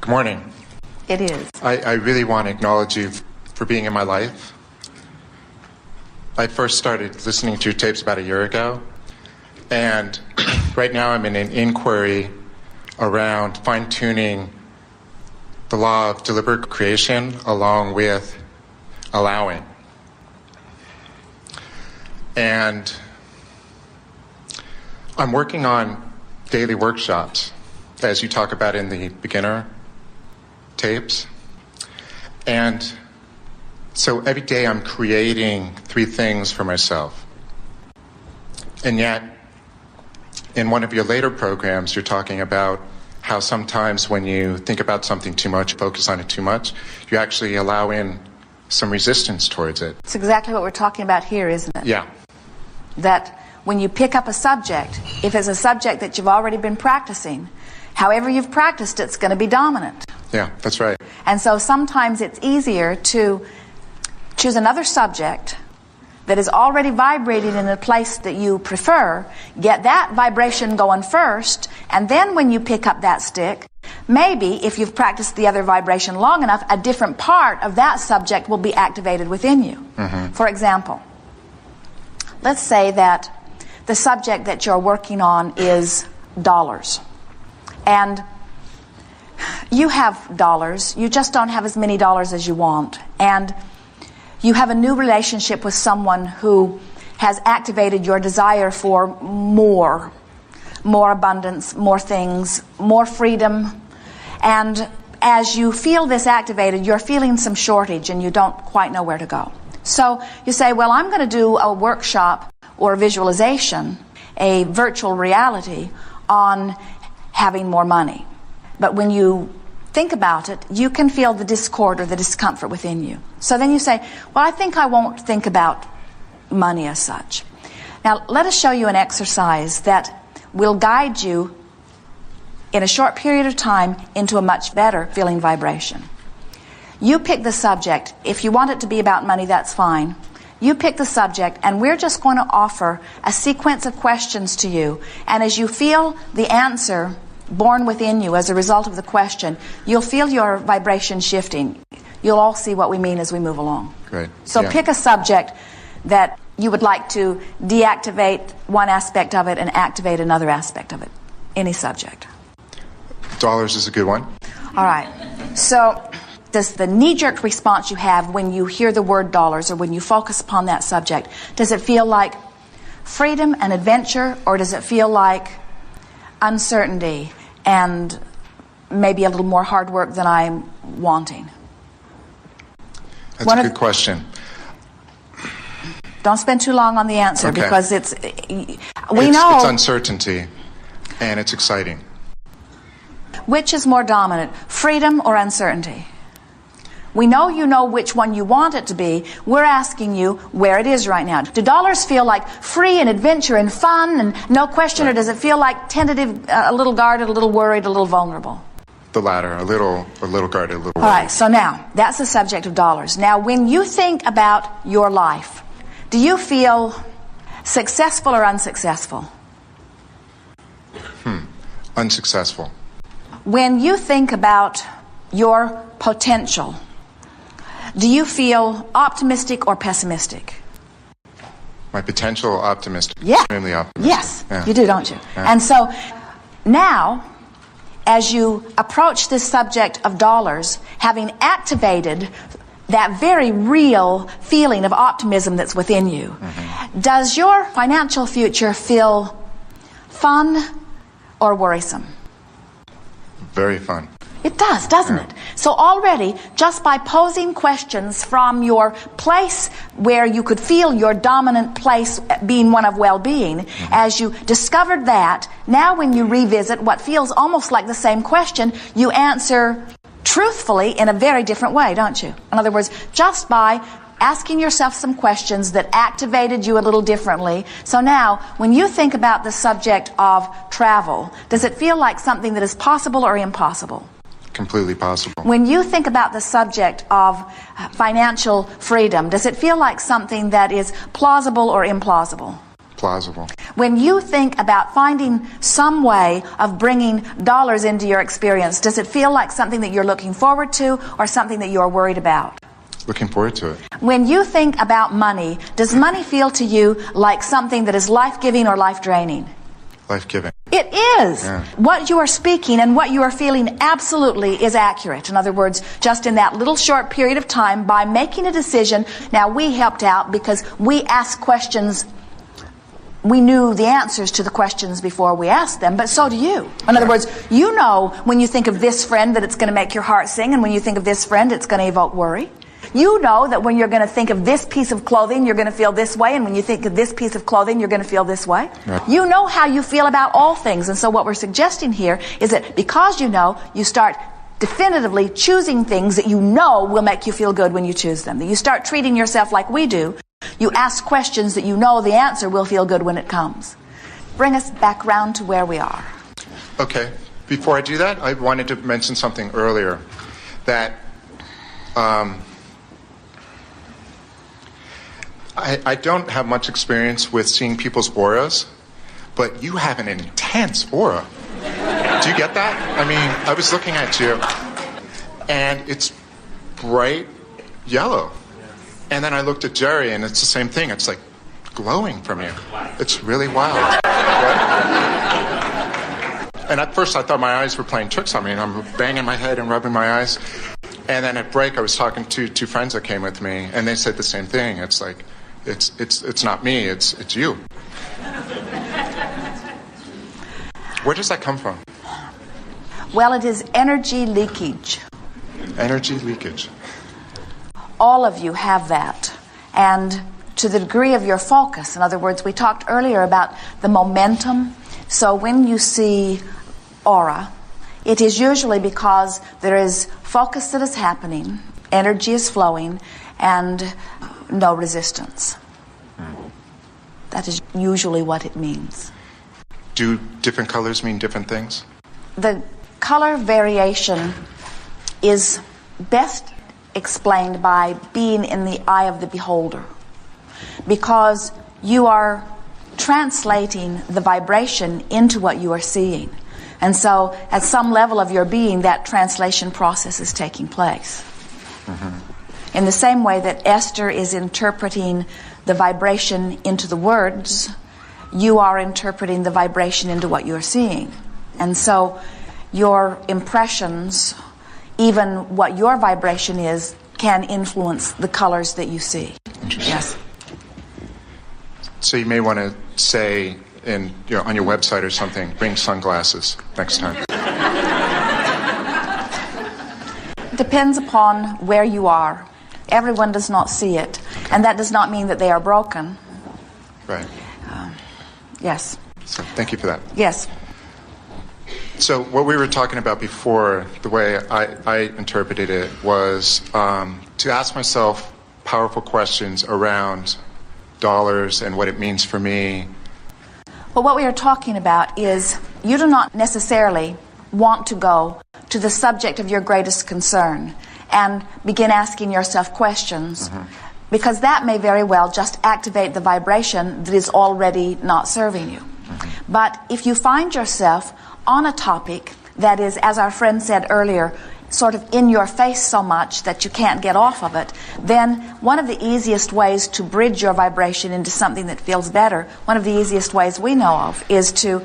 Good morning. It is. I really want to acknowledge you for being in my life. I first started listening to your tapes about a year ago, and right now I'm in an inquiry around fine-tuning the law of deliberate creation along with allowing. And I'm working on daily workshops, as you talk about in the beginner tapes. And so every day I'm creating 3 things for myself. And yet, in one of your later programs, you're talking about how sometimes when you think about something too much, focus on it too much, you actually allow in some resistance towards it. It's exactly what we're talking about here, isn't it? Yeah. That when you pick up a subject, if it's a subject that you've already been practicing, however you've practiced it's going to be dominant. Yeah, that's right. And so sometimes it's easier to choose another subject that is already vibrating in a place that you prefer, get that vibration going first, and then when you pick up that stick, maybe if you've practiced the other vibration long enough, a different part of that subject will be activated within you. Mm-hmm. For example, let's say that the subject that you're working on is dollars. And you have dollars, you just don't have as many dollars as you want. And you have a new relationship with someone who has activated your desire for more abundance, more things, more freedom. And as you feel this activated, you're feeling some shortage and you don't quite know where to go. So you say, well, I'm going to do a workshop or a visualization, a virtual reality on having more money. But when you think about it, you can feel the discord or the discomfort within you. So then you say, well, I think I won't think about money as such. Now, let us show you an exercise that will guide you in a short period of time into a much better feeling vibration. You pick the subject. If you want it to be about money, that's fine. You pick the subject, and we're just going to offer a sequence of questions to you. And as you feel the answer born within you as a result of the question, you'll feel your vibration shifting. You'll all see what we mean as we move along. Great. So pick a subject that you would like to deactivate one aspect of it and activate another aspect of it. Any subject. Dollars is a good one. All right. So does the knee-jerk response you have when you hear the word dollars or when you focus upon that subject, does it feel like freedom and adventure, or does it feel like uncertainty and maybe a little more hard work than I'm wanting? That's a good question. Don't spend too long on the answer, okay. Because it's uncertainty and it's exciting. Which is more dominant, freedom or uncertainty? We know you know which one you want it to be. We're asking you where it is right now. Do dollars feel like free and adventure and fun and no question, right, or does it feel like tentative, a little guarded, a little worried, a little vulnerable? The latter, a little guarded, a little worried. All right, so now, that's the subject of dollars. Now, when you think about your life, do you feel successful or unsuccessful? Unsuccessful. When you think about your potential, do you feel optimistic or pessimistic? My potential, optimistic. Yeah. Extremely optimistic. Yes, yeah. You do, don't you? Yeah. And so now, as you approach this subject of dollars, having activated that very real feeling of optimism that's within you, does your financial future feel fun or worrisome? Very fun. It does, doesn't it? So already, just by posing questions from your place where you could feel your dominant place being one of well-being, as you discovered that, now when you revisit what feels almost like the same question, you answer truthfully in a very different way, don't you? In other words, just by asking yourself some questions that activated you a little differently. So now, when you think about the subject of travel, does it feel like something that is possible or impossible? Completely possible. When you think about the subject of financial freedom, does it feel like something that is plausible or implausible? plausible. When you think about finding some way of bringing dollars into your experience, does it feel like something that you're looking forward to or something that you're worried about? Looking forward to it. When you think about money, does money feel to you like something that is life-giving or life-draining? Life-giving. It is. Yeah. What you are speaking and what you are feeling absolutely is accurate. In other words, just in that little short period of time, by making a decision, now we helped out because we asked questions. We knew the answers to the questions before we asked them, but so do you. In other words, you know when you think of this friend that it's going to make your heart sing, and when you think of this friend, it's going to evoke worry. You know that when you're going to think of this piece of clothing, you're going to feel this way, and when you think of this piece of clothing, you're going to feel this way. Right. You know how you feel about all things, and so what we're suggesting here is that because you know, you start definitively choosing things that you know will make you feel good when you choose them. That you start treating yourself like we do. You ask questions that you know the answer will feel good when it comes. Bring us back round to where we are. Okay. Before I do that, I wanted to mention something earlier. That I don't have much experience with seeing people's auras, but you have an intense aura. Do you get that? I mean, I was looking at you, and it's bright yellow. And then I looked at Jerry, and it's the same thing. It's like glowing from you. It's really wild. Right? And at first I thought my eyes were playing tricks on me, and I'm banging my head and rubbing my eyes. And then at break, I was talking to two friends that came with me, and they said the same thing. It's like, it's not me, it's you. Where does that come from? Well, it is energy leakage. Energy leakage. All of you have that. And to the degree of your focus, in other words, we talked earlier about the momentum. So when you see aura, it is usually because there is focus that is happening, energy is flowing, and no resistance. That is usually what it means. Do different colors mean different things? The color variation is best explained by being in the eye of the beholder, because you are translating the vibration into what you are seeing. And so at some level of your being, that translation process is taking place. Mm-hmm. In the same way that Esther is interpreting the vibration into the words, you are interpreting the vibration into what you are seeing. And so your impressions, even what your vibration is, can influence the colors that you see. Interesting. Yes. So you may want to say on your website or something, bring sunglasses next time. Depends upon where you are. Everyone does not see it. Okay. And that does not mean that they are broken. Right. Yes. So thank you for that. Yes. So what we were talking about before, the way I interpreted it, was to ask myself powerful questions around dollars and what it means for me. Well, what we are talking about is you do not necessarily want to go to the subject of your greatest concern and begin asking yourself questions, because that may very well just activate the vibration that is already not serving you. But if you find yourself on a topic that is, as our friend said earlier, sort of in your face so much that you can't get off of it, then one of the easiest ways to bridge your vibration into something that feels better, one of the easiest ways we know of, is to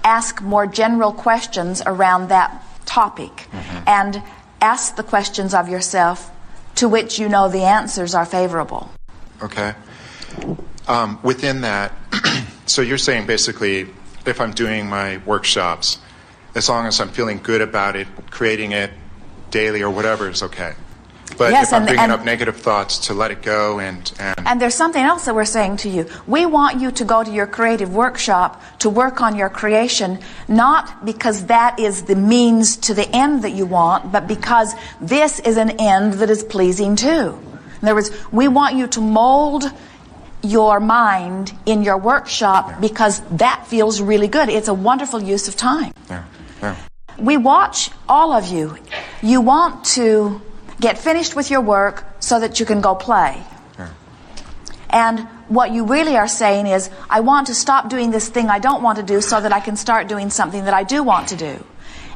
ask more general questions around that topic, and ask the questions of yourself to which you know the answers are favorable. Okay. Within that, so you're saying basically, if I'm doing my workshops, as long as I'm feeling good about it, creating it daily or whatever is okay. But yes, if I'm bringing up negative thoughts, to let it go and there's something else that we're saying to you. We want you to go to your creative workshop to work on your creation, not because that is the means to the end that you want, but because this is an end that is pleasing too. In other words, we want you to mold your mind in your workshop because that feels really good. It's a wonderful use of time. Yeah. Yeah. We watch all of you. You want to get finished with your work so that you can go play. Yeah. And what you really are saying is, I want to stop doing this thing I don't want to do so that I can start doing something that I do want to do.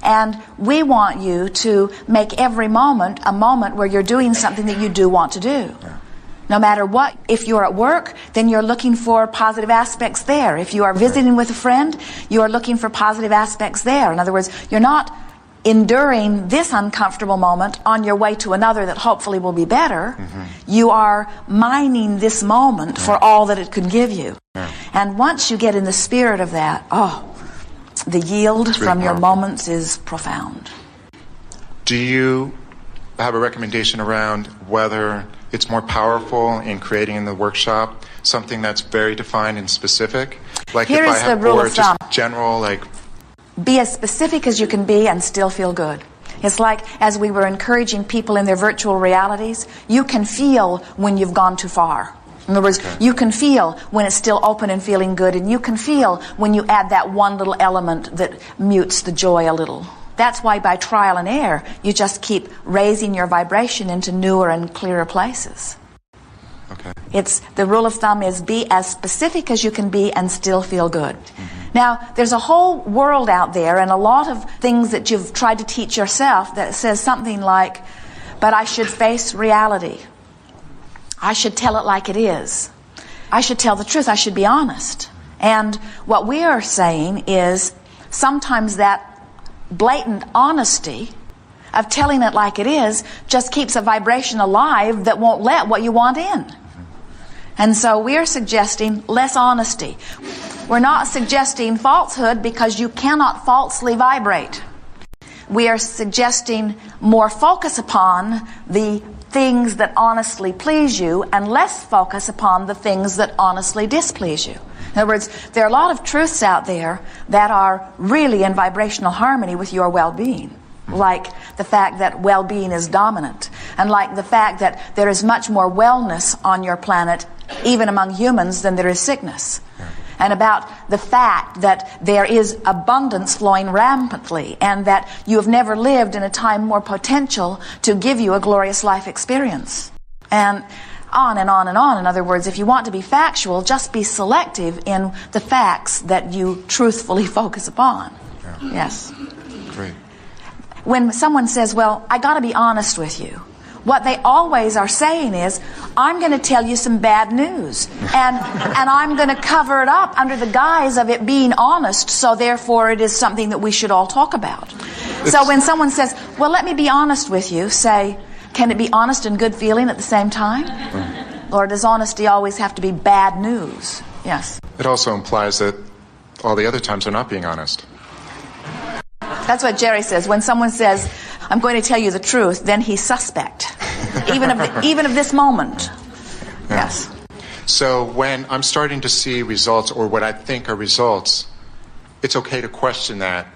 And we want you to make every moment a moment where you're doing something that you do want to do. No matter what. If you're at work, then you're looking for positive aspects there. If you are visiting with a friend, you are looking for positive aspects there. In other words, you're not enduring this uncomfortable moment on your way to another that hopefully will be better. You are mining this moment for all that it can give you. And once you get in the spirit of that, the yield from your moments is profound. Do you have a recommendation around whether it's more powerful in creating in the workshop something that's very defined and specific? Like Here if is I have, the rule or of thumb. just general, like, be as specific as you can be and still feel good. It's like, as we were encouraging people in their virtual realities, you can feel when you've gone too far. In other words, you can feel when it's still open and feeling good, and you can feel when you add that one little element that mutes the joy a little. That's why by trial and error, you just keep raising your vibration into newer and clearer places. okay. It's the rule of thumb is be as specific as you can be and still feel good. Now, there's a whole world out there and a lot of things that you've tried to teach yourself that says something like, but I should face reality. I should tell it like it is. I should tell the truth. I should be honest. And what we are saying is sometimes that blatant honesty of telling it like it is just keeps a vibration alive that won't let what you want in. And so we're suggesting less honesty. We're not suggesting falsehood because you cannot falsely vibrate. We are suggesting more focus upon the things that honestly please you and less focus upon the things that honestly displease you. In other words, there are a lot of truths out there that are really in vibrational harmony with your well-being. Like the fact that well-being is dominant, and like the fact that there is much more wellness on your planet, even among humans, than there is sickness. And about the fact that there is abundance flowing rampantly, and that you have never lived in a time more potential to give you a glorious life experience. And on and on and on. In other words, if you want to be factual, just be selective in the facts that you truthfully focus upon. Yes. Great. When someone says, well, I got to be honest with you, what they always are saying is, I'm going to tell you some bad news, and I'm going to cover it up under the guise of it being honest, so therefore it is something that we should all talk about. So when someone says, well, let me be honest with you, say, can it be honest and good feeling at the same time? Or does honesty always have to be bad news? Yes. It also implies that all the other times are not being honest. That's what Jerry says. When someone says, I'm going to tell you the truth, then he's suspect. even of this moment. Yeah. Yes. So when I'm starting to see results, or what I think are results, it's okay to question that.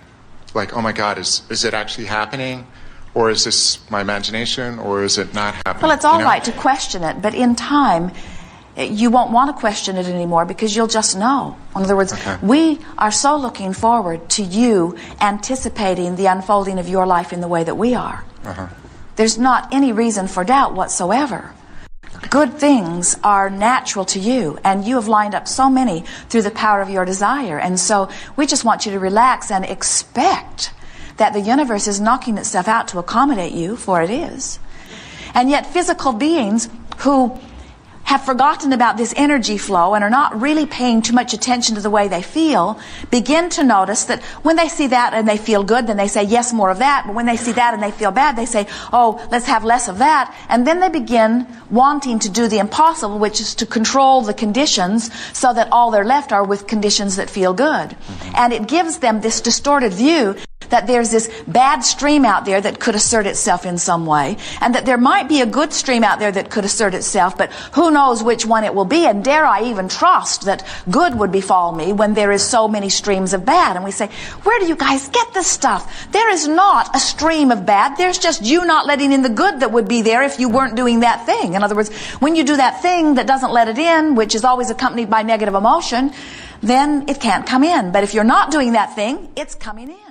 Like, oh my God, is it actually happening? Or is this my imagination? Or is it not happening? Well, it's all right to question it, but in time, you won't want to question it anymore because you'll just know. In other words, we are so looking forward to you anticipating the unfolding of your life in the way that we are. There's not any reason for doubt whatsoever. Good things are natural to you, and you have lined up so many through the power of your desire. And so we just want you to relax and expect that the universe is knocking itself out to accommodate you, for it is. And yet physical beings who have forgotten about this energy flow and are not really paying too much attention to the way they feel, begin to notice that when they see that and they feel good, then they say, yes, more of that. But when they see that and they feel bad, they say, oh, let's have less of that. And then they begin wanting to do the impossible, which is to control the conditions so that all they're left are with conditions that feel good. And it gives them this distorted view that there's this bad stream out there that could assert itself in some way, and that there might be a good stream out there that could assert itself, but who knows which one it will be, and dare I even trust that good would befall me when there is so many streams of bad. And we say, where do you guys get this stuff? There is not a stream of bad. There's just you not letting in the good that would be there if you weren't doing that thing. In other words, when you do that thing that doesn't let it in, which is always accompanied by negative emotion, then it can't come in. But if you're not doing that thing, it's coming in.